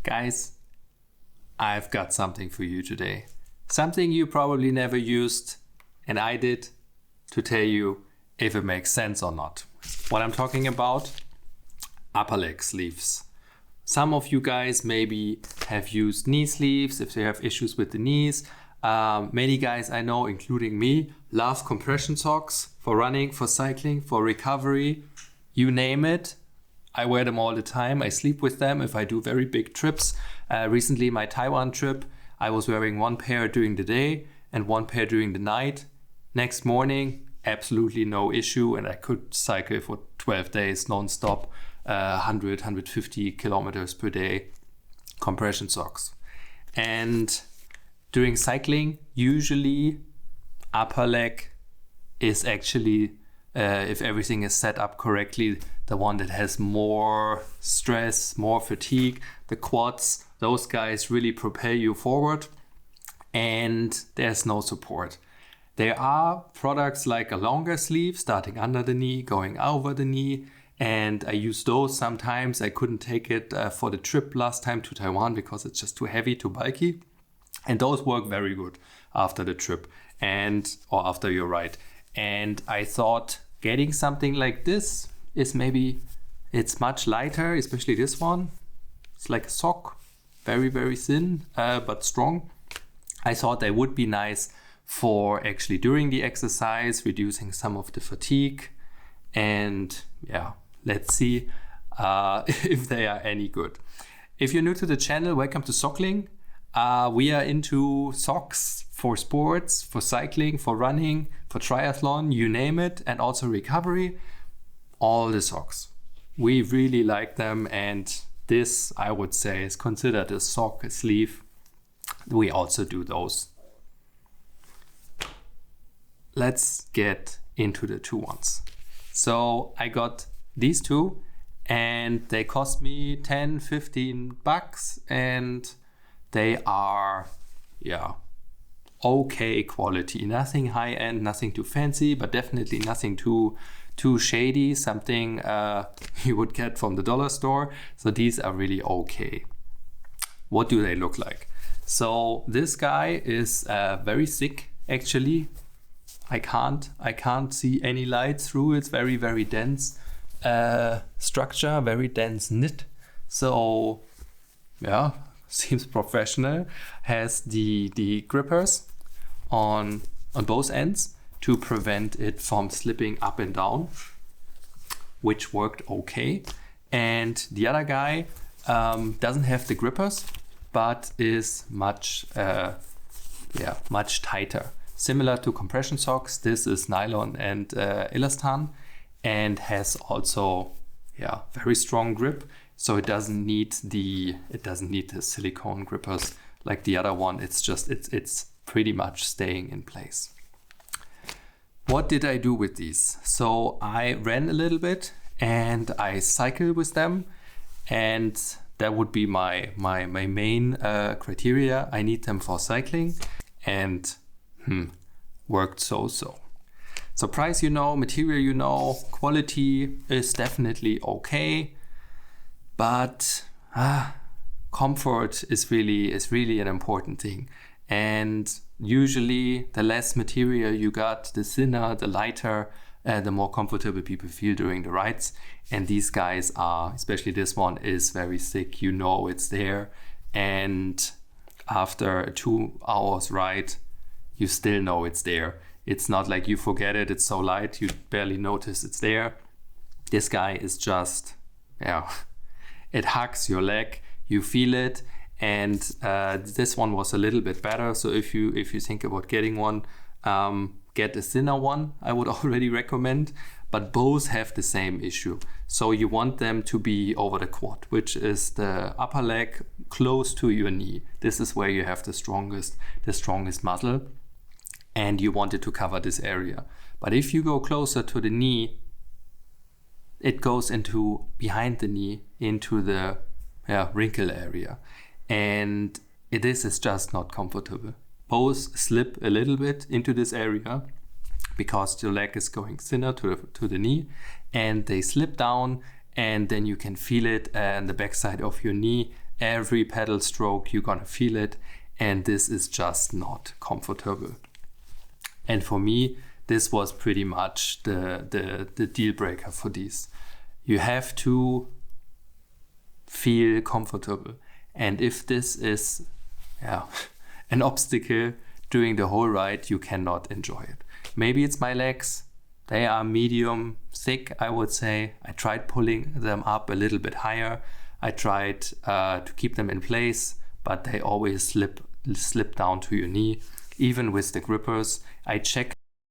Guys, I've got something for you today. Something you probably never used, and I did, to tell you if it makes sense or not. What I'm talking about? Upper leg sleeves. Some of you guys maybe have used knee sleeves if you have issues with the knees. Many guys I know, including me, love compression socks for running, for cycling, for recovery, you name it. I wear them all the time. I sleep with them if I do very big trips. Recently, my Taiwan trip, I was wearing one pair during the day and one pair during the night. Next morning, absolutely no issue, and I could cycle for 12 days non-stop, 100, 150 kilometers per day, compression socks. And during cycling, usually upper leg is actually, if everything is set up correctly, the one that has more stress, more fatigue. The quads, those guys really propel you forward, and there's no support. There are products like a longer sleeve starting under the knee, going over the knee, and I use those sometimes. I couldn't take it for the trip last time to Taiwan because it's just too heavy, too bulky. And those work very good after the trip or after your ride. And I thought getting something like this is it's much lighter, especially this one. It's like a sock, very, very thin, but strong. I thought they would be nice for actually during the exercise, reducing some of the fatigue. And yeah, let's see if they are any good. If you're new to the channel, welcome to Sockling. We are into socks for sports, for cycling, for running, for triathlon, you name it, and also recovery. All the socks. We really like them, and this, I would say, is considered a sock, a sleeve. We also do those. Let's get into the two ones. So I got these two, and they cost me 10, 15 bucks, and they are, okay quality. Nothing high end, nothing too fancy, but definitely nothing too shady, something you would get from the dollar store. So these are really okay. What do they look like? So this guy is very thick, actually. I can't see any light through. It's very, very dense structure, very dense knit. So yeah, seems professional. Has the grippers on both ends to prevent it from slipping up and down, which worked okay. And the other guy doesn't have the grippers, but is much tighter. Similar to compression socks, this is nylon and elastan, and has also very strong grip. So it doesn't need the silicone grippers like the other one. It's pretty much staying in place. What did I do with these? So I ran a little bit and I cycled with them, and that would be my main criteria. I need them for cycling, and worked so. So price, material, quality is definitely okay, but comfort is really an important thing. And usually the less material you got, the thinner, the lighter, the more comfortable people feel during the rides. And these guys are, especially this one, is very thick. It's there. And after a 2 hours ride, you still know it's there. It's not like you forget it. It's so light, you barely notice it's there. This guy is just, it hugs your leg. You feel it. And this one was a little bit better. So if you think about getting one, get a thinner one, I would already recommend. But both have the same issue. So you want them to be over the quad, which is the upper leg close to your knee. This is where you have the strongest muscle, and you want it to cover this area. But if you go closer to the knee, it goes into behind the knee, into the wrinkle area. And this is just not comfortable. Both slip a little bit into this area because your leg is going thinner to the knee, and they slip down and then you can feel it on the backside of your knee. Every pedal stroke, you're gonna feel it, and this is just not comfortable. And for me, this was pretty much the deal breaker for these. You have to feel comfortable. And if this is an obstacle during the whole ride, you cannot enjoy it. Maybe it's my legs. They are medium thick, I would say. I tried pulling them up a little bit higher. I tried to keep them in place, but they always slip down to your knee. Even with the grippers, I checked